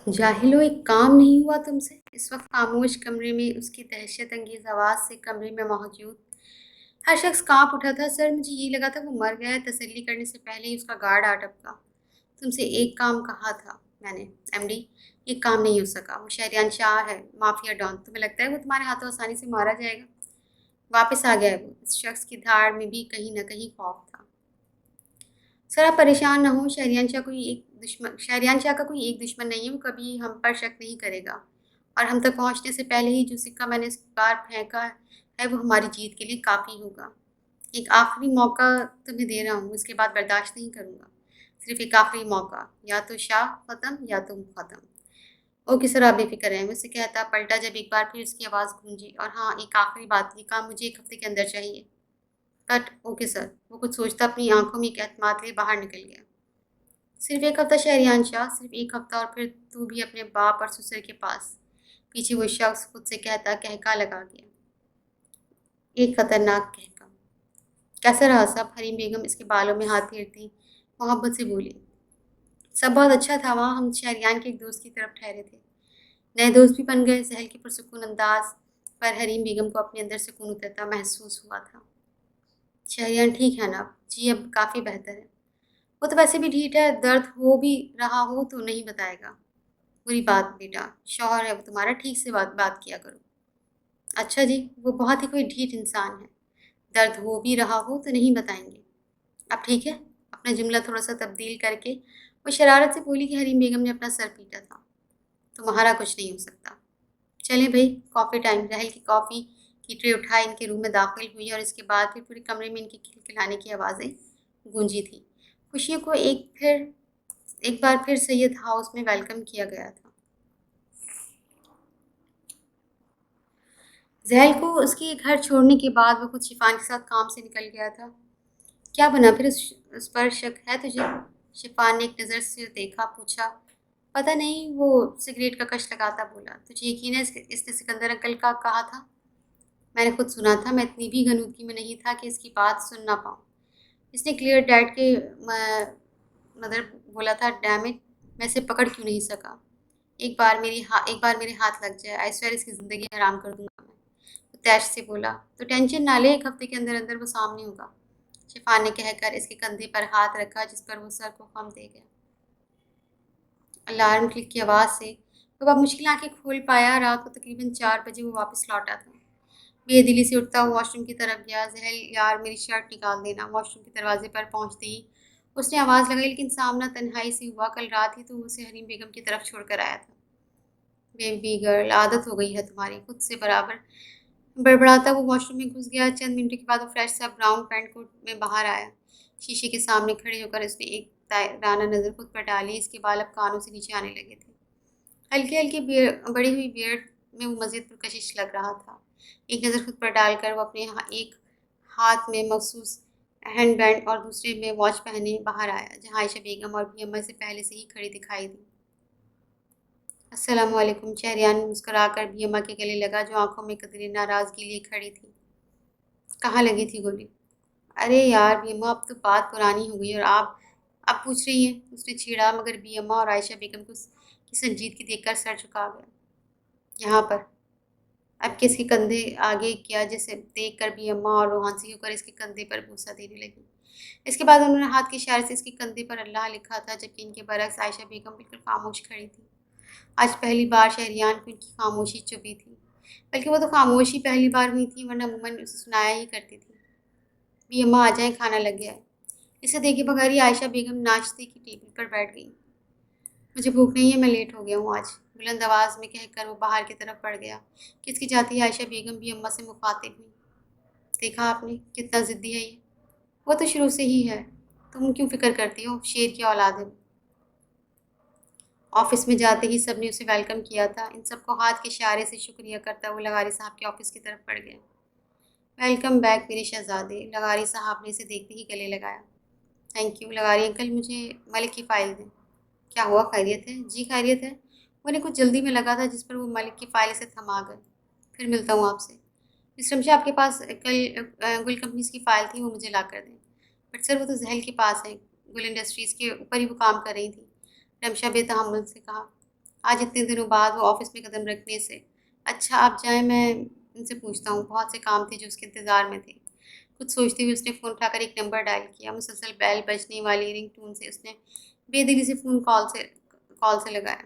जाहिलो एक काम नहीं हुआ तुमसे? इस वक्त खामोश कमरे में उसकी दहशत अंगेज आवाज़ से कमरे में मौजूद हर शख्स कांप उठा था। सर, मुझे ये लगा था वो मर गया है। तसल्ली करने से पहले ही उसका गार्ड आ टपका। तुमसे एक काम कहा था मैंने, एमडी। ये काम नहीं हो सका। वो शहरियान शाह है, माफिया डॉन। तुम्हें लगता है वो तुम्हारे हाथों आसानी से मारा जाएगा? वापस आ गया है वो। इस शख्स की धाड़ में भी कहीं न कहीं खौफ था। सर, आप परेशान ना हो। शहरियार शाह का कोई एक दुश्मन नहीं है। वो कभी हम पर शक नहीं करेगा। और हम तक पहुंचने से पहले ही जो सिक्का मैंने इस बार फेंका है वो हमारी जीत के लिए काफ़ी होगा। एक आखिरी मौका तुम्हें दे रहा हूँ, इसके बाद बर्दाश्त नहीं करूँगा। सिर्फ एक आखिरी मौका, या तो शाह ख़त्म या तुम ख़त्म। ओके सर, आप बेफिक्र रहें। मुझसे कहता पलटा जब एक बार फिर उसकी आवाज़ गूंजी। और हाँ, एक आखिरी बात, ये काम मुझे एक हफ्ते के अंदर चाहिए। कट। Okay sir. वो कुछ सोचता अपनी आंखों में एक एतमाद लिए बाहर निकल गया। सिर्फ एक हफ्ता शहरियान शाह, सिर्फ एक हफ्ता, और फिर तू भी अपने बाप और ससुर के पास। पीछे वो शख्स खुद से कहता कहका लगा गया। एक खतरनाक कहका। कैसा रहा सब? हरीम बेगम इसके बालों में हाथ फेरती मोहब्बत से बोली। सब बहुत अच्छा था। वहाँ हम शहरियान के एक दोस्त की तरफ ठहरे थे। नए दोस्त भी बन गए। सहल के पुरसुकून अंदाज पर हरीम बेगम को अपने अंदर सुकून उतरता महसूस हुआ था। शहरियान ठीक है ना? जी, अब काफ़ी बेहतर है। वो तो वैसे भी ढीठ है। दर्द हो भी रहा हो तो नहीं बताएगा। बुरी बात बेटा, शौहर है वो तुम्हारा। ठीक से बात बात किया करो। अच्छा जी, वो बहुत ही कोई ढीठ इंसान है। दर्द हो भी रहा हो तो नहीं बताएंगे। अब ठीक है? अपना जुमला थोड़ा सा तब्दील करके वो शरारत से बोली कि हरीम बेगम ने अपना सर पीटा था। तुम्हारा कुछ नहीं हो सकता। चलें भाई, कॉफ़ी टाइम। रहल की कॉफ़ी की ट्रे उठाए इनके रूम में दाखिल हुई और इसके बाद फिर पूरे कमरे में इनकी खिलखिलाने की आवाज़ें गूंजी थी। खुशियों को एक बार फिर सैयद हाउस में वेलकम किया गया था। जहल को उसके घर छोड़ने के बाद वो खुद शिफान के साथ काम से निकल गया था। क्या बना फिर? उस पर शक है तुझे? शिफान ने एक नज़र से देखा, पूछा। पता नहीं, वो सिगरेट का कश लगाता बोला। तुझे यकीन है इसने सिकंदर अंकल का कहा था? मैंने खुद सुना था। मैं इतनी भी घनूकी में नहीं था कि इसकी बात सुन ना पाऊँ। इसने क्लियर डैड के मदर बोला था। डैम इट, मैं इसे पकड़ क्यों नहीं सका? एक बार मेरे हाथ लग जाए, आई स्वेयर इसकी ज़िंदगी हराम कर दूंगा मैं। वो तैश से बोला। तो टेंशन ना ले, एक हफ्ते के अंदर अंदर वो सामने होगा। शिफान ने कहकर इसके कंधे पर हाथ रखा जिस पर वो सर को खम दे गया। अलार्म क्लिक की आवाज़ से तो वह मुश्किल आंखें खोल पाया। रात को तकरीबन 4 बजे वो वापस लौटा था। बेदिली से उठता हुआ वॉशरूम की तरफ गया। जहल, यार मेरी शर्ट निकाल देना। वॉशरूम के दरवाजे पर पहुंचते ही उसने आवाज़ लगाई, लेकिन सामना तन्हाई से हुआ। कल रात ही तो उसे हरीम बेगम की तरफ छोड़कर आया था। बेबी गर्ल, आदत हो गई है तुम्हारी। खुद से बराबर बड़बड़ाता वो वॉशरूम में घुस गया। चंद मिनटों के बाद वो फ्रेश सा ब्राउन पैंट कोट में बाहर आया। शीशे के सामने खड़े होकर उसने एक ताराना नज़र खुद पर डाली। इसके बाल अब कानों से नीचे आने लगे थे। हल्की हल्की बड़ी हुई बियर्ड में वो मज़ीद पुरकशिश लग रहा था। एक नज़र खुद पर डालकर वो अपने एक हाथ में मखसूस हैंड बैंड और दूसरे में वॉच पहने बाहर आया, जहाँ आयशा बेगम और भी अम्मा से पहले से ही खड़ी दिखाई दी। अस्सलाम वालेकुम। शहरियान मुस्कुराकर भी अम्मा के गले लगा, जो आंखों में कदरे नाराज़गी लिए खड़ी थी। कहाँ लगी थी गोली? अरे यार भी अम्मा, अब तो बात पुरानी हो गई और आप पूछ रही हैं? उसने छेड़ा, मगर भी अम्मा और आयशा बेगम को की संजीदगी देखकर सर झुका गया। यहाँ पर अब किसके कंधे आगे किया, जिसे देख कर भी अम्मा और रोहानसी होकर इसके कंधे पर बूसा देने लगी। इसके बाद उन्होंने हाथ के इशारे से इसके कंधे पर अल्लाह लिखा था, जबकि इनके बरक्स आयशा बेगम बिल्कुल खामोश खड़ी थी। आज पहली बार शहरियान को इनकी खामोशी चुभी थी। बल्कि वो तो खामोशी पहली बार हुई थी, वरना अमूमन उसे सुनाया ही करती थी। भी अम्मा आ जाएं, खाना लग गया है। इसे देखे बगैर ही आयशा बेगम नाश्ते की टेबल पर बैठ गई। मुझे भूख नहीं है, मैं लेट हो गया हूँ आज, बुलंद आवाज़ में कहकर वो बाहर की तरफ बढ़ गया। किसकी जाती है आयशा बेगम भी अम्मा से मुखातिब हुई। देखा आपने कितना ज़िद्दी है ये? वो तो शुरू से ही है। तुम क्यों फ़िक्र करती हो? शेर की औलाद है। ऑफिस में जाते ही सबने उसे वेलकम किया था। इन सबको हाथ के इशारे से शुक्रिया करता वो लगारी साहब के ऑफिस की तरफ बढ़ गया। वेलकम बैक मेरे शहजादे। लगारी साहब ने इसे देखते ही गले लगाया। थैंक यू लगारी अंकल, मुझे मलिक की फ़ाइल दें। क्या हुआ, खैरियत है? जी खैरियत है। उन्हें कुछ जल्दी में लगा था, जिस पर वो मलिक की फ़ाइल से थमा गए। फिर मिलता हूँ आपसे। मिस रमशा, आपके पास कल गुल कंपनीज़ की फ़ाइल थी, वो मुझे ला कर दें। बट सर, वो तो जहल के पास है। गुल इंडस्ट्रीज़ के ऊपर ही वो काम कर रही थी। रमशा बेतहम्मुल से कहा। آج اتنے دنوں بعد وہ آفس میں قدم رکھنے سے۔ اچھا آپ جائیں، میں ان سے پوچھتا ہوں، بہت سے کام تھے جو اس کے انتظار میں تھے۔ کچھ سوچتے ہوئے اس نے فون اٹھا کر ایک نمبر ڈائل کیا۔ مسلسل بیل بجنے والی رنگ ٹون سے اس نے بے دلی سے فون کال سے لگایا۔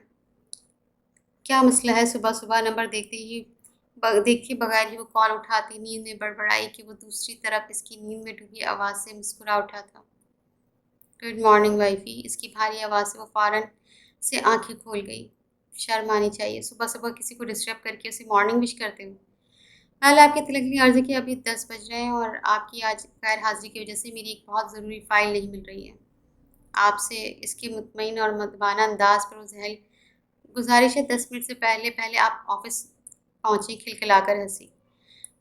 کیا مسئلہ ہے؟ صبح صبح نمبر دیکھے بغیر ہی وہ کال اٹھاتی، نیند میں بڑبڑائی کہ وہ دوسری طرف اس کی نیند میں ڈوبی آواز سے مسکرا اٹھا تھا۔ Good morning وائفی۔ اس کی بھاری آواز سے وہ فوراً سے آنکھیں کھول گئی۔ شرم آنی چاہیے، صبح صبح کسی کو ڈسٹرب کر کے اسے مارننگ وش کرتے ہو۔ حال آپ کے تلک کی عرض ہے کہ ابھی 10 بج رہے ہیں اور آپ کی آج غیر حاضری کی وجہ سے میری ایک بہت ضروری فائل نہیں مل رہی ہے۔ آپ سے اس کے مطمئن اور مدبانہ انداز پر وہ ذہل گزارش ہے 10 منٹ سے پہلے آپ آفس پہنچیں، کھلکھلا کر ہنسی۔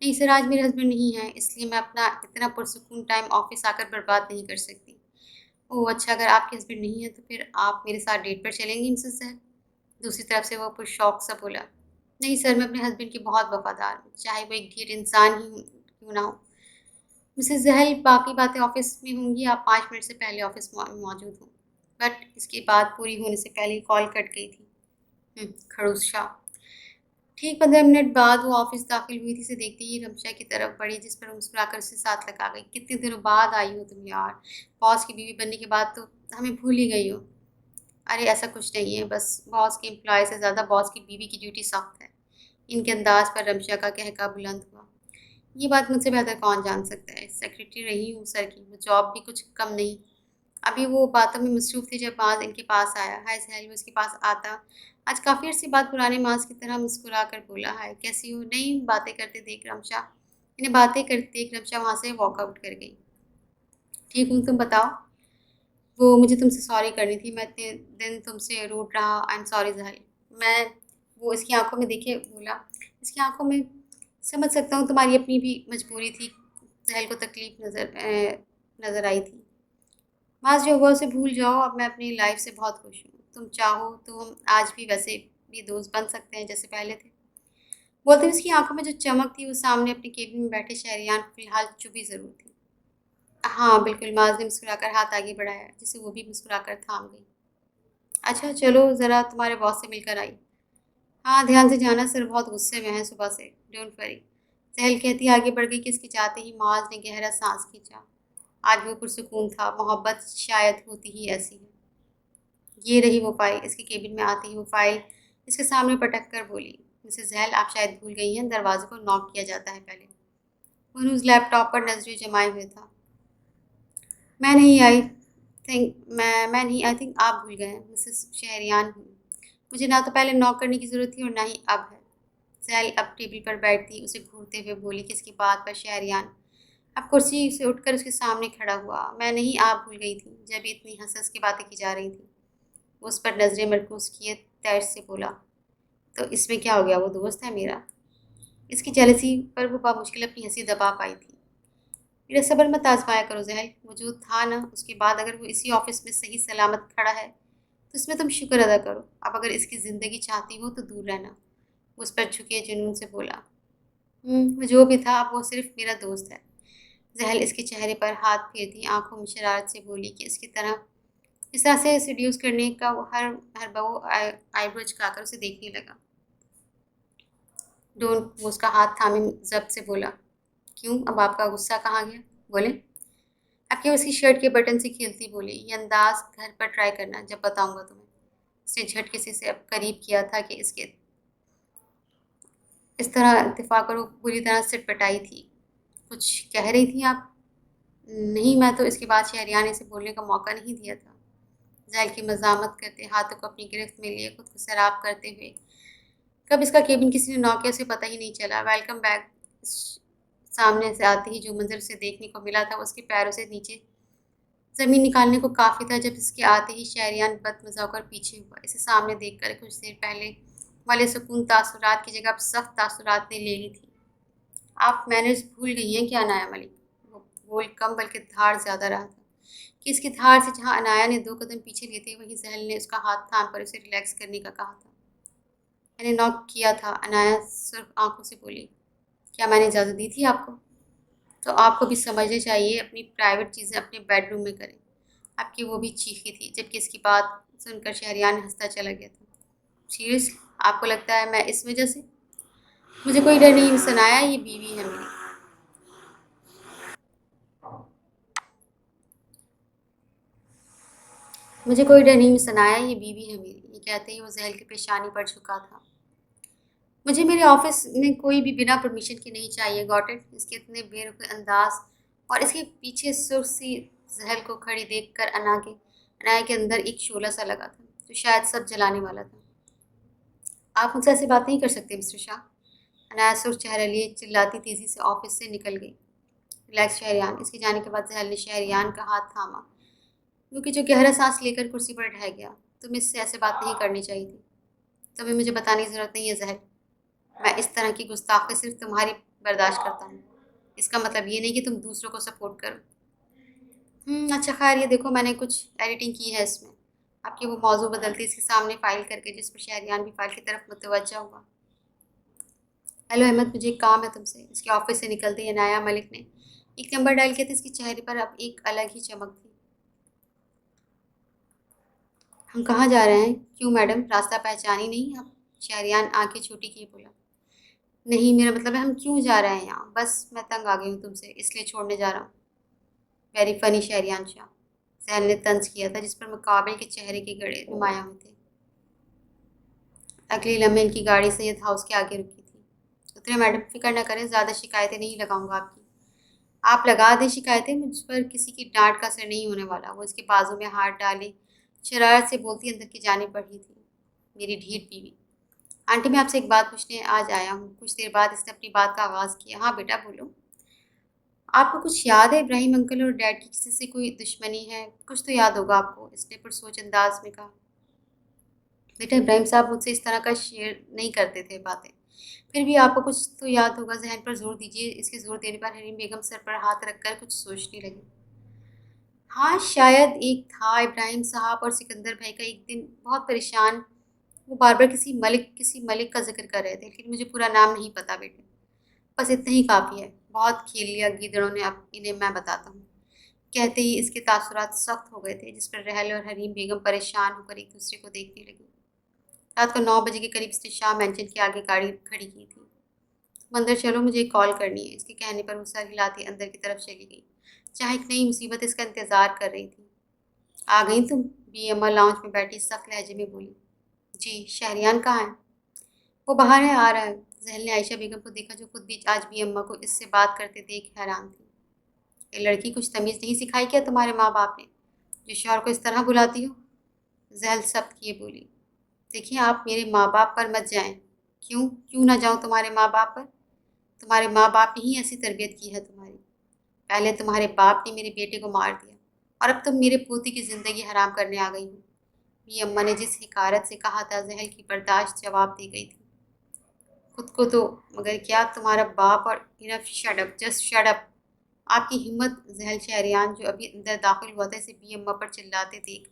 نہیں سر، آج میرے ہسبینڈ نہیں ہیں، اس لیے میں اپنا اتنا پرسکون ٹائم آفس آ کر برباد نہیں کر سکتی۔ اوہ اچھا، اگر آپ کے ہسبینڈ نہیں ہیں تو پھر آپ میرے ساتھ ڈیٹ پر چلیں گی مسز زہر؟ دوسری طرف سے وہ پرشوق سا بولا۔ نہیں سر، میں اپنے ہسبینڈ کی بہت وفادار ہوں، چاہے وہ ایک ڈھیر انسان ہی کیوں نہ ہو۔ مسز زہل، باقی باتیں آفس میں ہوں گی، آپ 5 منٹ سے پہلے آفس میں موجود ہوں۔ بٹ اس کی بات پوری ہونے سے پہلے ہی کال کٹ گئی تھی۔ کھڑوس شاہ۔ ٹھیک 15 منٹ بعد وہ آفس داخل ہوئی تھی، اسے دیکھتے ہی رمشا کی طرف بڑھی، جس پر وہ مسکرا کر اسے ساتھ لگا گئی۔ کتنے دنوں بعد آئی ہو تم یار، باس کی بیوی بننے کے بعد تو ہمیں بھول ہی گئی ہو۔ ارے ایسا کچھ نہیں ہے، بس باس کے امپلائی سے زیادہ باس کی بیوی کی ڈیوٹی سخت ہے۔ ان کے انداز پر رمشا کا کہکا بلند ہوا۔ یہ بات مجھ سے بہتر کون جان سکتا ہے، سیکرٹری رہی ہوں سر کی، وہ جاب بھی کچھ کم نہیں۔ ابھی وہ باتوں میں مصروف تھے جب معاذ ان کے پاس آیا۔ ہائے سہیل، وہ اس کے پاس آتا آج کافی عرصے بعد پرانے معاذ کی طرح مسکرا کر بولا، ہائے کیسی ہو؟ نہیں باتیں کرتے دیکھ رمشا وہاں سے واک آؤٹ کر گئی۔ ٹھیک ہوں، تم بتاؤ؟ وہ مجھے تم سے سوری کرنی تھی، میں اتنے دن تم سے روٹ رہا، آئی ایم سوری زہر۔ میں وہ اس کی آنکھوں میں دیکھے بولا، اس کی آنکھوں میں سمجھ سکتا ہوں تمہاری اپنی بھی مجبوری تھی۔ زہل کو تکلیف نظر آئی تھی۔ معاذ جو ہوا اسے بھول جاؤ، اب میں اپنی لائف سے بہت خوش ہوں، تم چاہو تو ہم آج بھی ویسے بھی دوست بن سکتے ہیں جیسے پہلے تھے۔ بولتے ہوئے اس کی آنکھوں میں جو چمک تھی وہ سامنے اپنے کیبن میں بیٹھے شہریان کو فی الحال چبھی ضرور تھی۔ ہاں بالکل، معاذ نے مسکرا کر ہاتھ آگے بڑھایا، جسے وہ بھی مسکرا کر تھام گئی۔ اچھا چلو ذرا تمہارے باس سے مل کر آئی۔ ہاں دھیان سے جانا سر، بہت غصے میں ہیں صبح سے۔ ڈونٹ وری، سہل کہتی آگے بڑھ گئی کہ اس کے جاتے ہی معاذ نے گہرا سانس کھینچا۔ آج وہ پرسکون تھا، محبت شاید ہوتی ہی ایسی ہے۔ یہ رہی وہ فائل۔ اس کے کیبن میں آتے ہی وہ فائل اس کے سامنے پٹک کر بولی، مسز زہل آپ شاید بھول گئی ہیں، دروازے کو ناک کیا جاتا ہے پہلے۔ وہ ہنوز لیپ ٹاپ پر نظریں جمائے ہوئے تھا۔ میں نہیں آئی تھنک آپ بھول گئے ہیں، مسز شہریان ہوں۔ مجھے نہ تو پہلے ناک کرنے کی ضرورت تھی اور نہ ہی اب ہے۔ زہل اب ٹیبل پر بیٹھتی اسے گھورتے ہوئے بولی کہ اس کی بات پر شہریان اب کرسی سے اٹھ کر اس کے سامنے کھڑا ہوا۔ میں نہیں، آپ بھول گئی تھی جب اتنی ہنس کی باتیں کی جا رہی تھیں۔ وہ اس پر نظریں مرکوز کیے تیش سے بولا، تو اس میں کیا ہو گیا، وہ دوست ہے میرا۔ اس کی جیلسی پر وہ بامشکل اپنی ہنسی دبا پائی تھی۔ میرا صبر مت آزمایا کرو زہل، وہ جو تھا نا اس کے بعد اگر وہ اسی آفس میں صحیح سلامت کھڑا ہے تو اس میں تم شکر ادا کرو۔ اب اگر اس کی زندگی چاہتی ہو تو دور رہنا۔ وہ اس پر جھکے جنون سے بولا، وہ جو بھی تھا اب وہ صرف میرا دوست ہے۔ زہل اس کے چہرے پر ہاتھ پھیرتی آنکھوں میں شرارت سے بولی کہ اس طرح سے سیڈیوس کرنے کا وہ ہر بہو آئی برو چکا کر اسے دیکھنے لگا۔ وہ اس کا ہاتھ تھامے ضبط سے بولا، کیوں اب آپ کا غصہ کہاں گیا؟ بولے۔ اب کہ اس کی شرٹ کے بٹن سے کھیلتی بولی، یہ انداز گھر پر ٹرائی کرنا جب بتاؤں گا تمہیں۔ اس نے جھٹکے سے اسے اب قریب کیا تھا کہ اس طرح اتفاق پر وہ پوری طرح سٹ پٹائی تھی۔ کچھ کہہ رہی تھیں آپ؟ نہیں، میں تو اس کے بعد شہریان نے اسے بولنے کا موقع نہیں دیا تھا۔ زہل کی مزاحمت کرتے ہاتھوں کو اپنی گرفت میں لیے خود کو سیراب کرتے ہوئے، کب اس کا کیبن کسی نے نوک کیا اسے پتہ ہی نہیں چلا۔ ویلکم بیک سامنے سے آتے ہی جو منظر اسے دیکھنے کو ملا تھا وہ اس کے پیروں سے نیچے زمین نکالنے کو کافی تھا۔ جب اس کے آتے ہی شہریان بدمزہ ہو کر پیچھے ہوا، اسے سامنے دیکھ کر کچھ دیر پہلے والے سکون تاثرات کی جگہ اب سخت تاثرات نے لے لی تھی۔ آپ مینرز بھول گئی ہیں کیا عنایا ملک؟ وہ بول کم بلکہ دھاڑ زیادہ رہا تھا کہ اس کی دھاڑ سے جہاں عنایا نے 2 قدم پیچھے لیتے وہیں زہل نے اس کا ہاتھ تھام کر اسے ریلیکس کرنے کا کہا تھا۔ میں نے نوک کیا تھا، عنایا سرخ آنکھوں سے بولی، کیا میں نے اجازت دی تھی آپ کو؟ تو آپ کو بھی سمجھنا چاہیے، اپنی پرائیویٹ چیزیں اپنے بیڈ روم میں کریں۔ اب کہ وہ بھی چیخی تھی، جبکہ اس کی بات سن کر شہریان ہنستا چلا گیا تھا۔ सीरियसली आपको लगता है मैं इस वजह से? मुझे कोई डर नहीं सुनाया, ये बीवी है मेरी। मुझे कोई डर नहीं सुनाया, ये बीवी है मेरी। ये कहते ही वो जहल की पेशानी पर झुका था। मुझे मेरे ऑफिस में कोई भी बिना परमिशन के नहीं चाहिए, गॉट इट? इसके इतने बेरुख अंदाज और इसके पीछे सुर्ख सी जहल को खड़ी देख कर अनाया के अंदर एक शोला सा लगा था जो शायद सब जलाने वाला था। आप मुझसे ऐसे बात नहीं कर सकते मिस्टर शाह। अनाया सुर्ख चेहरा लिए चिल्लाती तेजी से ऑफिस से निकल गई। रिलैक्स शहरियान। इसके जाने के बाद जहल ने शहरियान का हाथ थामा, क्योंकि जो गहरा सांस लेकर कुर्सी पर ढह गया। तुम्हें इससे ऐसे बात नहीं करनी चाहिए थी। तुम्हें मुझे बताने की ज़रूरत नहीं है जहल। मैं इस तरह की गुस्ताखी सिर्फ तुम्हारी बर्दाश्त करता हूँ। इसका मतलब ये नहीं कि तुम दूसरों को सपोर्ट करो। अच्छा खैर, ये देखो मैंने कुछ एडिटिंग की है इसमें। आपकी वो मौजू बदलती इसके सामने फ़ाइल करके, जिस पर शहरियान भी फ़ाइल की तरफ मुतवज्जा हुआ। हेलो अहमद, मुझे एक काम है तुमसे। इसके ऑफिस से निकलते ही अनाया मलिक ने एक नंबर डायल किया था। इसके चेहरे पर अब एक अलग ही चमक थी। हम कहाँ जा रहे हैं? क्यों मैडम, रास्ता पहचानी नहीं आप? शहरियान आंखें छोटी किए बोला। नहीं, मेरा मतलब है हम क्यों जा रहे हैं यहाँ। बस मैं तंग आ गई हूँ तुमसे, इसलिए छोड़ने जा रहा हूँ। वेरी फनी शहरियान शाह, सहल ने तंज किया था, जिस पर मुकाबिल के चेहरे के गड़े नुमाया हुए थे। अगली लम्हे इनकी गाड़ी सैयद हाउस के आगे रुकी थी। उतरे मैडम, फिक्र न करें, ज़्यादा शिकायतें नहीं लगाऊंगा आपकी। आप लगा दें शिकायतें, मुझ पर किसी की डांट का असर नहीं होने वाला। वो इसके बाजू में हाथ डाले शरारत से बोलती अंदर की जाने पड़ी थी। मेरी ढीठ बीवी। आंटी, मैं आपसे एक बात पूछने आज आया हूँ। कुछ देर बाद इसने अपनी बात का आगाज़ किया। हाँ बेटा बोलो। आपको कुछ याद है? इब्राहिम अंकल और डैड की किसी से कोई दुश्मनी है? कुछ तो याद होगा आपको, इसने पुरसोच अंदाज में कहा। बेटा, इब्राहिम साहब मुझसे इस तरह का शेयर नहीं करते थे बातें। फिर भी आपको कुछ तो याद होगा, जहन पर जोर दीजिए। इसके जोर देने पर हरीम बेगम सर पर हाथ रखकर कुछ सोचने लगी। हाँ शायद एक था, इब्राहिम साहब और सिकंदर भाई का एक दिन बहुत परेशान। वो बार बार किसी मलिक का जिक्र कर रहे थे, लेकिन मुझे पूरा नाम नहीं पता बेटे। बस इतना ही काफ़ी है। बहुत खेल लिया गीदड़ों ने, अब इन्हें मैं बताता हूँ। कहते ही इसके तासुरात सख्त हो गए थे, जिस पर रहल और हरीम बेगम परेशान होकर एक दूसरे को देखने लगी। रात को 9 बजे के करीब इसने शाह मैंशन के आगे गाड़ी खड़ी की थी। तुम अंदर चलो, मुझे एक कॉल करनी है। इसके कहने पर वो सर हिलाती अंदर की तरफ चली गई, जहाँ एक नई मुसीबत इसका इंतज़ार कर रही थी। आ गई तुम? बी अम्मा लाउंज में बैठी सख्त लहजे में बोली। जी। शहरियान कहाँ है? वो बाहर है, आ रहा है। जहल ने आयशा बेगम को देखा, जो खुद भी आज बी अम्मा को इससे बात करते देख हैरान थी। ये लड़की कुछ तमीज़ नहीं सिखाई क्या तुम्हारे माँ बाप ने, जो शौहर को इस तरह बुलाती हो? जहल सख्त किए बोली। देखिए, आप मेरे माँ बाप पर मत जाएं। क्यों क्यों ना जाऊं तुम्हारे माँ बाप पर? तुम्हारे माँ बाप ने ही ऐसी तरबियत की है तुम्हारी। पहले तुम्हारे बाप ने मेरे बेटे को मार दिया, और अब तुम मेरे पोती की ज़िंदगी हराम करने आ गई हो। ये अम्मा ने जिस हिकारत से कहा था, जहल की बर्दाश्त जवाब दे गई थी खुद को तो। मगर क्या तुम्हारा बाप और enough shut up, just shut up. आपकी हिम्मत? जहल शहरियान, जो अभी अंदर दाखिल हुआ था, इसे बी अम्मा पर चिल्लाते देख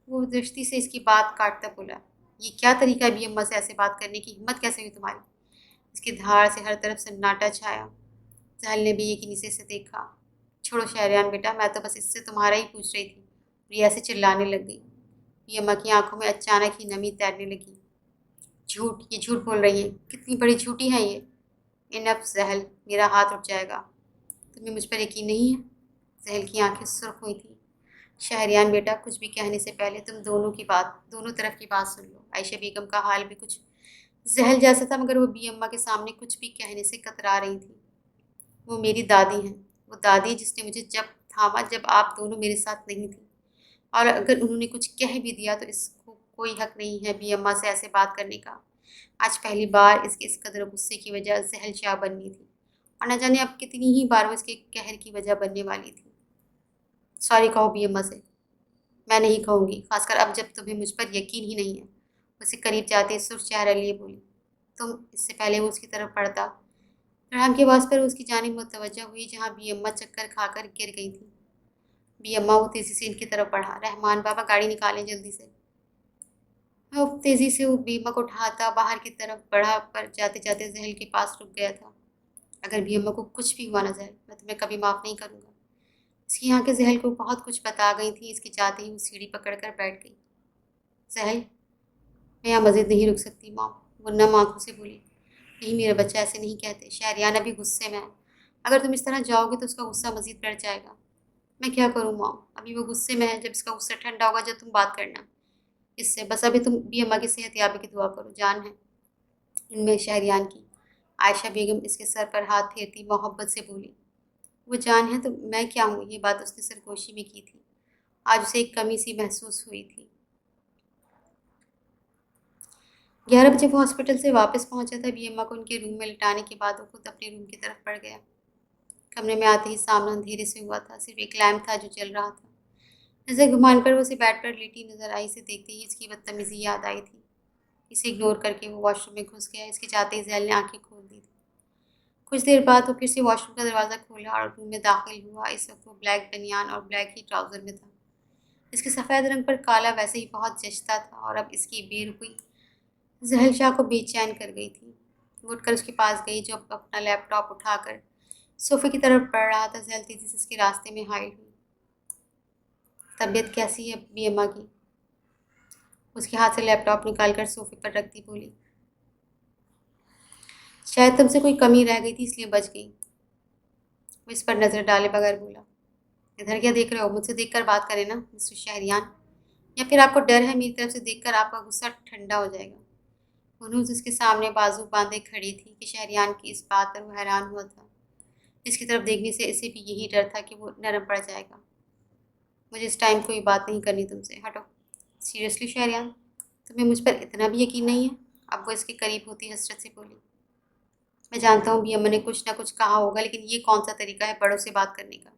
वो दृष्टि से इसकी बात काटता बोला। ये क्या तरीका है बी अम्मा से ऐसे बात करने की? हिम्मत कैसे हुई तुम्हारी? इसकी धार से हर तरफ सन्नाटा छाया। सहल ने भी यकीनी से देखा। छोड़ो शहरियान बेटा, मैं तो बस इससे तुम्हारा ही पूछ रही थी। रिया से चिल्लाने लग गई। बी अम्मा की आंखों में अचानक ही नमी तैरने लगी। झूठ, ये झूठ बोल रही है। कितनी बड़ी झूठी है ये। इनफ जहल, मेरा हाथ रुक जाएगा। तुम्हें मुझ पर यकीन नहीं है? जहल की आंखें सुर्ख हुई थी। शहरियान बेटा, कुछ भी कहने से पहले तुम दोनों तरफ की बात सुन लो। आयशा बेगम का हाल भी कुछ जहल जैसा था, मगर वो बी अम्मा के सामने कुछ भी कहने से कतरा रही थी। वो मेरी दादी हैं। वो दादी जिसने मुझे जब थामा, जब आप दोनों मेरे साथ नहीं थी। और अगर उन्होंने कुछ कह भी दिया तो इसको कोई हक नहीं है बी अम्मा से ऐसे बात करने का। आज पहली बार इसके इस कदर गुस्से की वजह जहल शाह बननी थी, और न जाने अब कितनी ही बार वो इसके कहर की वजह बनने वाली थी। सॉरी कहो बी अम्मा से। मैं नहीं कहूँगी, खासकर अब जब तुम्हें मुझ पर यकीन ही नहीं है। उसे करीब जाते सुर्ख चेहरा लिए बोली। तुम? इससे पहले वो उसकी तरफ पड़ता, फरहान की आवाज़ पर उसकी जानिब मुतवज्जा हुई, जहाँ बी अम्मा चक्कर खाकर गिर गई थी। बी अम्मा वो तेज़ी से इनकी तरफ बढ़ा। रहमान बाबा, गाड़ी निकालें जल्दी से। वो तेज़ी से वो बी अम्मा को उठाता बाहर की तरफ बढ़ा, पर जाते जाते जहल के पास रुक गया था। अगर बी अम्मा को कुछ भी हुआ ना जाए, मैं तुम्हें कभी माफ़ नहीं करूँगा। इसकी आंखें जहल को बहुत कुछ बता गई थी। इसके जाते ही वो सीढ़ी पकड़ कर बैठ गई। जहल, मैं यहाँ मज़ीद नहीं रुक सकती मॉम, वो नम आंखों से बोली। नहीं मेरा बच्चा, ऐसे नहीं कहते। शहरियान अभी गुस्से में है। अगर तुम इस तरह जाओगे तो उसका गुस्सा मज़ीद बढ़ जाएगा। मैं क्या करूँ मॉम, अभी वो गुस्से में है। जब इसका गुस्सा ठंडा होगा जब तुम बात करना इससे। बस अभी तुम भी अम्मा की सेहत याबी की दुआ करो, जान है इनमें शहरियान की। आयशा बेगम इसके सर पर हाथ फेरती मोहब्बत से बोली। वो जान है तो मैं क्या हूँ, ये बात उसने सरगोशी में की थी। आज उसे एक कमी सी महसूस हुई थी। 11 बजे वो हॉस्पिटल से वापस पहुंचा था। बी अम्मा को उनके रूम में लिटाने के बाद वो खुद अपने रूम की तरफ बढ़ गया। कमरे में आते ही सामना अंधेरे से हुआ था, सिर्फ एक लैम्प था जो जल रहा था। नजर घुमान कर वो उसे बेड पर लेटी नजर आई। से देखते ही इसकी बदतमीजी याद आई थी। इसे इग्नोर करके वो वॉशरूम में घुस गया। इसके जाते ही जैल ने आंखें खोल दी थी। कुछ देर बाद वो फिर से वॉशरूम का दरवाज़ा खोला और रूम में दाखिल हुआ। इस वक्त वो ब्लैक बनियान और ब्लैक ही ट्राउज़र में था। इसके सफ़ेद रंग पर काला वैसे ही बहुत जचता था और अब इसकी बेरुखी जहल शाह को बेचैन कर गई थी। वो उठकर उसके पास गई जो अपना लैपटॉप उठाकर सोफे की तरफ बढ़ रहा था। जहल तेजी से इसके रास्ते में हाइल हुई। तबीयत कैसी है बी अम्मा की? उसके हाथ से लैपटॉप निकाल कर सोफे पर रखती बोली। शायद तुमसे कोई कमी रह गई थी इसलिए बच गई। वो इस पर नज़र डाले बगैर बोला। इधर क्या देख रहे हो? मुझसे देखकर बात करें ना मिस्टर शहरियान। या फिर आपको डर है मेरी तरफ से देखकर आपका गुस्सा ठंडा हो जाएगा? मनूज उसके सामने बाजू बांधे खड़ी थी कि शहरियान की इस बात पर वो हैरान हुआ था। इसकी तरफ देखने से इसे भी यही डर था कि वो नरम पड़ जाएगा। मुझे इस टाइम कोई बात नहीं करनी तुमसे, हटो। सीरियसली शहरियान, तुम्हें मुझ पर इतना भी यकीन नहीं है? अब वो इसके करीब होती हसरत से बोली। मैं जानता हूँ भी अम्मा ने कुछ ना कुछ कहा होगा, लेकिन ये कौन सा तरीका है बड़ों से बात करने का?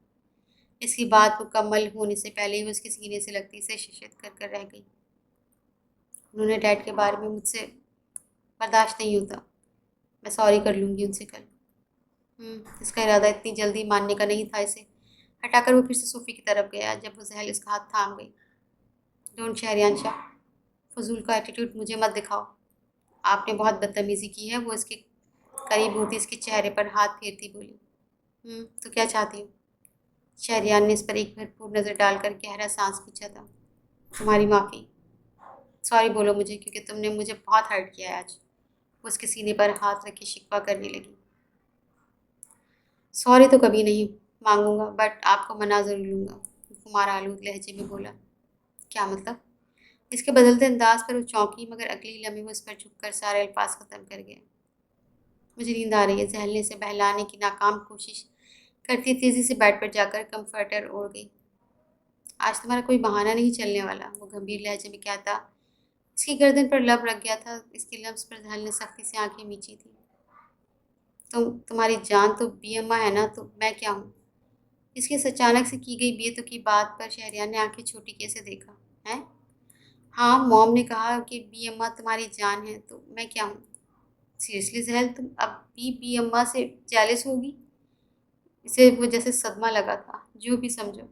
इसकी बात मुकम्मल होने से पहले ही वो उसके सीने से लगती से शिशित कर कर रह गई। उन्होंने डैड के बारे में मुझसे बर्दाश्त नहीं होता। मैं सॉरी कर लूँगी उनसे कल। इसका इरादा इतनी जल्दी मानने का नहीं था। इसे हटाकर वो फिर से सोफे की तरफ गया। जब वो जहल उसका हाथ थाम गई। डोंट शहरियान शाह, फजूल का एटीट्यूड मुझे मत दिखाओ। आपने बहुत बदतमीज़ी की है। वो इसके करीब होती इसके चेहरे पर हाथ फेरती बोली। तो क्या चाहती हो? शहरियान ने इस पर एक भरपूर नज़र डालकर गहरा सांस खींचा था। तुम्हारी माफ़ी। सॉरी बोलो मुझे, क्योंकि तुमने मुझे बहुत हर्ट किया है आज। वो उसके सीने पर हाथ रख के शिकवा करने लगी। सॉरी तो कभी नहीं मांगूंगा, बट आपको मना ज़रूर लूँगा। कुमार आलूद लहजे में बोला। क्या मतलब? इसके बदलते अंदाज पर वो चौंकी, मगर अगली लम्हे वो इस पर झुककर सारे अल्फाज ख़त्म कर गया। मुझे नींद आ रही है। जहलने से बहलाने की नाकाम कोशिश करती तेज़ी से बेड पर जाकर कंफर्टर ओढ़ गई। आज तुम्हारा कोई बहाना नहीं चलने वाला, वो गंभीर लहजे में कहता। इसकी गर्दन पर लब रख गया था। इसके लफ्ज़ पर जहल ने सख्ती से आंखें मींची थी। तुम्हारी जान तो बी अम्मा है ना, तो मैं क्या हूँ? इसकी इस अचानक से की गई बेतुकी बात पर शहरियार ने आंखें छोटी कैसे देखा है। हाँ, मॉम ने कहा कि बी अम्मा तुम्हारी जान है, तो मैं क्या हूँ? सीरियसली जहल, तुम अब भी बी अम्मा से जेलस होगी? इसे वो जैसे सदमा लगा था। जो भी समझो,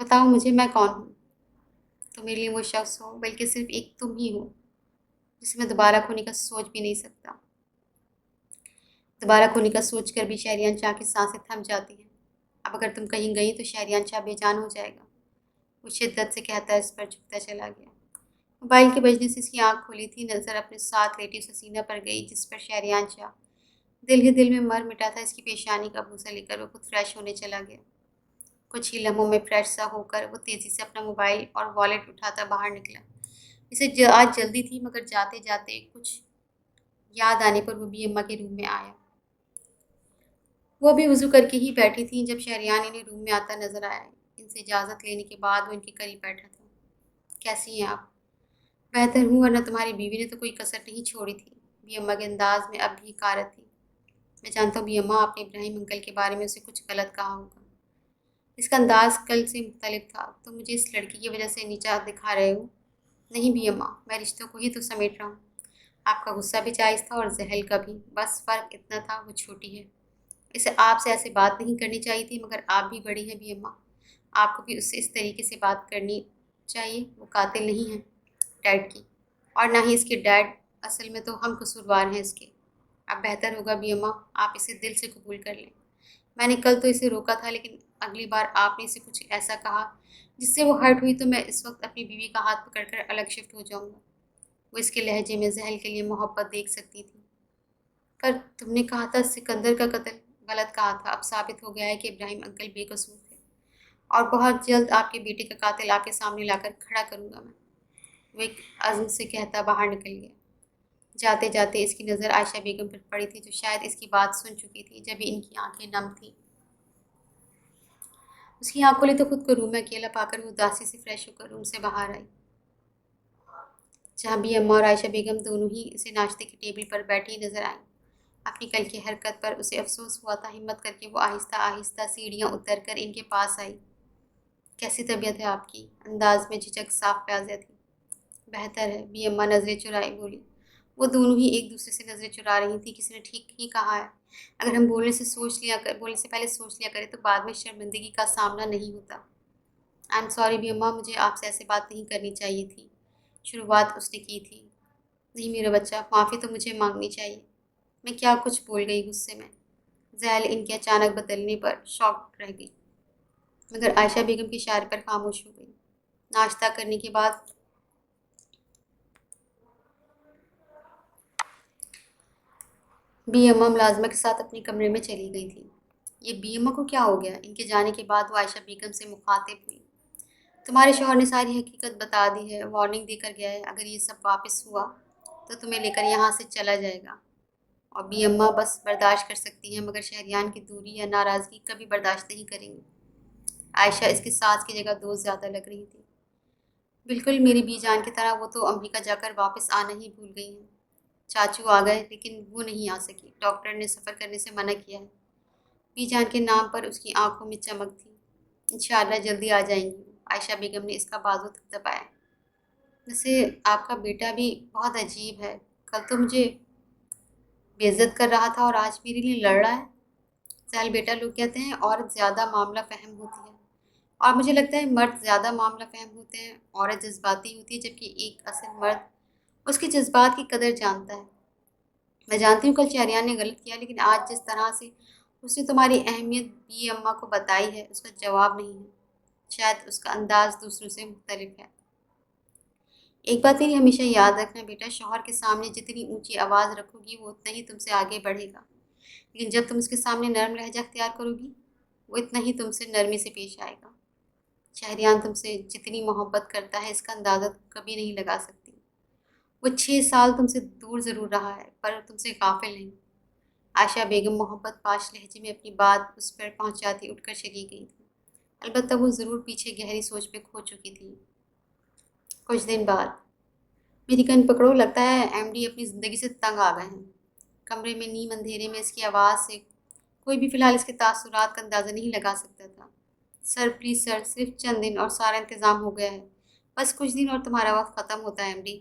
बताओ मुझे मैं कौन हूँ? तो मेरे लिए वो शख्स हो, बल्कि सिर्फ एक तुम ही हो जिसे मैं दोबारा खोने का सोच भी नहीं सकता। दोबारा खोने का सोच कर भी शहरियान शाह की सांसें थम जाती हैं। अब अगर तुम कहीं गई तो शहरियान शाह बेजान हो जाएगा। वो शिद्दत से कहता है, इस पर झुकता चला गया। मोबाइल के बजने से इसकी आंख खुली थी। नज़र अपने साथ लेटी उस हसीना पर गई जिस पर शहरियान शाह दिल ही दिल में मर मिटा था। इसकी पेशानी का बूसा लेकर वो खुद फ्रेश होने चला गया। कुछ ही लम्हों में फ्रेश सा होकर वो तेज़ी से अपना मोबाइल और वॉलेट उठाता बाहर निकला। इसे आज जल्दी थी, मगर जाते जाते कुछ याद आने पर वो भी अम्मा के रूम में आया। वो अभी वज़ू करके ही बैठी थी जब शहरियान इन्हें रूम में आता नज़र आया। इनसे इजाज़त लेने के बाद वो इनके करीब बैठा था। कैसी हैं आप? बेहतर हूँ, वरना तुम्हारी बीवी ने तो कोई कसर नहीं छोड़ी थी। बी अम्मा के अंदाज में अब भी हकारत थी। मैं जानता हूँ बी अम्मा, आपने इब्राहिम अंकल के बारे में उसे कुछ गलत कहा होगा। इसका अंदाज कल से मुख्तलिफ था। तो मुझे इस लड़की की वजह से नीचा दिखा रहे हो? नहीं बी अम्मा, मैं रिश्तों को ही तो समेट रहा हूँ। आपका गुस्सा भी जायज़ था और जहल का भी। बस फ़र्क इतना था, वो छोटी है। इसे आपसे ऐसे बात नहीं करनी चाहिए थी, मगर आप भी बड़ी हैं बी अम्मा। आपको भी उससे इस तरीके से बात करनी चाहिए। वो कातिल नहीं है डैड की, और ना ही इसके डैड। असल में तो हम कसूरवार हैं इसके। अब बेहतर होगा बी अम्मा, आप इसे दिल से कबूल कर लें। मैंने कल तो इसे रोका था, लेकिन अगली बार आपने इसे कुछ ऐसा कहा जिससे वो हर्ट हुई तो मैं इस वक्त अपनी बीवी का हाथ पकड़कर अलग शिफ्ट हो जाऊंगा। وہ اس کے لہجے میں زحل کے لیے محبت دیکھ سکتی تھی۔ پر تم نے کہا تھا سکندر کا قتل؟ غلط کہا تھا، اب ثابت ہو گیا ہے کہ ابراہیم انکل بے قصور تھے، اور بہت جلد آپ کے بیٹے کا قاتل آپ کے سامنے لا کر کھڑا کروں گا میں۔ وہ ایک عزم سے کہتا باہر نکل گیا۔ جاتے جاتے اس کی نظر عائشہ بیگم پر پڑی تھی، جو شاید اس کی بات سن چکی تھی، جبھی ان کی آنکھیں نم تھیں۔ اس کی آنکھ کھلی تو خود کو روم میں اکیلا پا کر وہ اداسی سے فریش ہو کر روم سے باہر آئی، جہاں بھی اماں اور عائشہ بیگم دونوں ہی اسے ناشتے کی ٹیبل پر بیٹھی نظر آئیں۔ اپنی کل کی حرکت پر اسے افسوس ہوا تھا، ہمت کر کے وہ آہستہ آہستہ سیڑھیاں اتر کر ان کے پاس آئی۔ کیسی طبیعت ہے آپ کی؟ انداز میں جھجک صاف واضح تھی۔ بہتر ہے، بھی اماں نظریں چرائے بولی۔ وہ دونوں ہی ایک دوسرے سے نظریں چرا رہی تھی۔ کسی نے ٹھیک ہی کہا ہے، اگر ہم بولنے سے پہلے سوچ لیا کریں تو بعد میں شرمندگی کا سامنا نہیں ہوتا۔ آئی ایم سوری بھی اماں، مجھے آپ سے ایسے بات نہیں کرنی چاہیے تھی۔ شروعات اس نے کی تھی۔ نہیں میرا بچہ، معافی تو مجھے مانگنی چاہیے۔ میں کیا کچھ بول گئی غصے میں؟ زحل ان کے اچانک بدلنے پر شاک رہ گئی، مگر عائشہ بیگم کے اشارے پر خاموش ہو گئی۔ ناشتہ کرنے کے بعد بی اماں ملازمہ کے ساتھ اپنے کمرے میں چلی گئی تھی۔ یہ بی اماں کو کیا ہو گیا؟ ان کے جانے کے بعد وہ عائشہ بیگم سے مخاطب ہوئی۔ تمہارے شوہر نے ساری حقیقت بتا دی ہے، وارننگ دے کر گیا ہے، اگر یہ سب واپس ہوا تو تمہیں لے کر یہاں سے چلا جائے گا۔ اور بی اماں بس برداشت کر سکتی ہیں، مگر شہریان کی دوری یا ناراضگی کبھی برداشت نہیں کریں گی۔ عائشہ اس کی ساس کی جگہ دوست زیادہ لگ رہی تھی۔ بالکل میری بی جان کی طرح، وہ تو امریکہ جا کر واپس آنا ہی بھول گئی ہیں۔ چاچو آ گئے لیکن وہ نہیں آ سکی، ڈاکٹر نے سفر کرنے سے منع کیا ہے۔ بی جان کے نام پر اس کی آنکھوں میں چمک تھی۔ انشاءاللہ جلدی آ جائیں گی۔ عائشہ بیگم نے اس کا بازو دبایا۔ ویسے آپ کا بیٹا بھی بہت عجیب ہے، کل تو مجھے بے عزت کر رہا تھا اور آج میرے لیے لڑ رہا ہے۔ زحل بیٹا، لوگ کہتے ہیں عورت زیادہ معاملہ فہم ہوتی ہے، اور مجھے لگتا ہے مرد زیادہ معاملہ فہم ہوتے ہیں۔ عورت جذباتی ہوتی ہے، جبکہ ایک اصل مرد اس کے جذبات کی قدر جانتا ہے۔ میں جانتی ہوں کل شہریان نے غلط کیا، لیکن آج جس طرح سے اس نے تمہاری اہمیت بی اماں کو بتائی ہے، اس کا جواب نہیں ہے۔ شاید اس کا انداز دوسروں سے مختلف ہے۔ ایک بات میری ہمیشہ یاد رکھنا بیٹا، شوہر کے سامنے جتنی اونچی آواز رکھو گی وہ اتنا ہی تم سے آگے بڑھے گا، لیکن جب تم اس کے سامنے نرم لہجہ اختیار کرو گی وہ اتنا ہی تم سے نرمی سے پیش آئے گا۔ شہریان تم سے جتنی محبت کرتا ہے اس کا اندازہ تم کبھی نہیں لگا سکتی۔ وہ 6 سال تم سے دور ضرور رہا ہے، پر تم سے غافل نہیں۔ عائشہ بیگم محبت پاش لہجے میں اپنی بات اس پر پہنچاتی اٹھ کر چلی گئی تھی، البتہ وہ ضرور پیچھے گہری سوچ میں کھو چکی تھی۔ کچھ دن بعد میری کن پکڑو، لگتا ہے ایم ڈی اپنی زندگی سے تنگ آ گئے ہیں۔ کمرے میں نیم اندھیرے میں اس کی آواز سے کوئی بھی فی الحال اس کے تاثرات کا اندازہ نہیں لگا سکتا تھا۔ سر پلیز سر، صرف چند دن اور سارا انتظام ہو گیا ہے، بس کچھ دن اور تمہارا وقت ختم ہوتا ہے M D.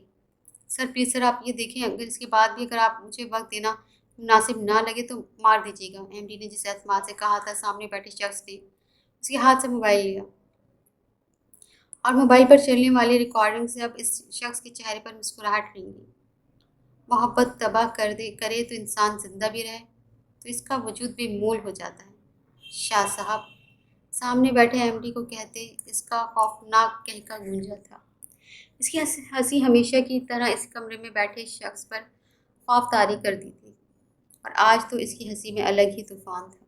Sir please sir, آپ یہ دیکھیں، اگر اس کے بعد بھی اگر آپ مجھے وقت دینا مناسب نہ لگے تو مار دیجیے گا۔ ایم ڈی نے جس اعتماد سے کہا تھا، سامنے بیٹھے شخص نے اس کے ہاتھ سے موبائل لیا، اور موبائل پر چلنے والی ریکارڈنگ سے اب اس شخص کے چہرے پر مسکراہٹ رہیں گی۔ محبت تباہ کرے تو انسان زندہ بھی رہے تو اس کا وجود بے مول ہو جاتا ہے۔ شاہ صاحب، سامنے بیٹھے ایم ڈی کو کہتے اس کا خوفناک کہکا گونجا تھا۔ اس کی ہنسی ہمیشہ کی طرح اس کمرے میں بیٹھے شخص پر خوف طاری کرتی تھی، اور آج تو اس کی ہنسی میں الگ ہی طوفان تھا۔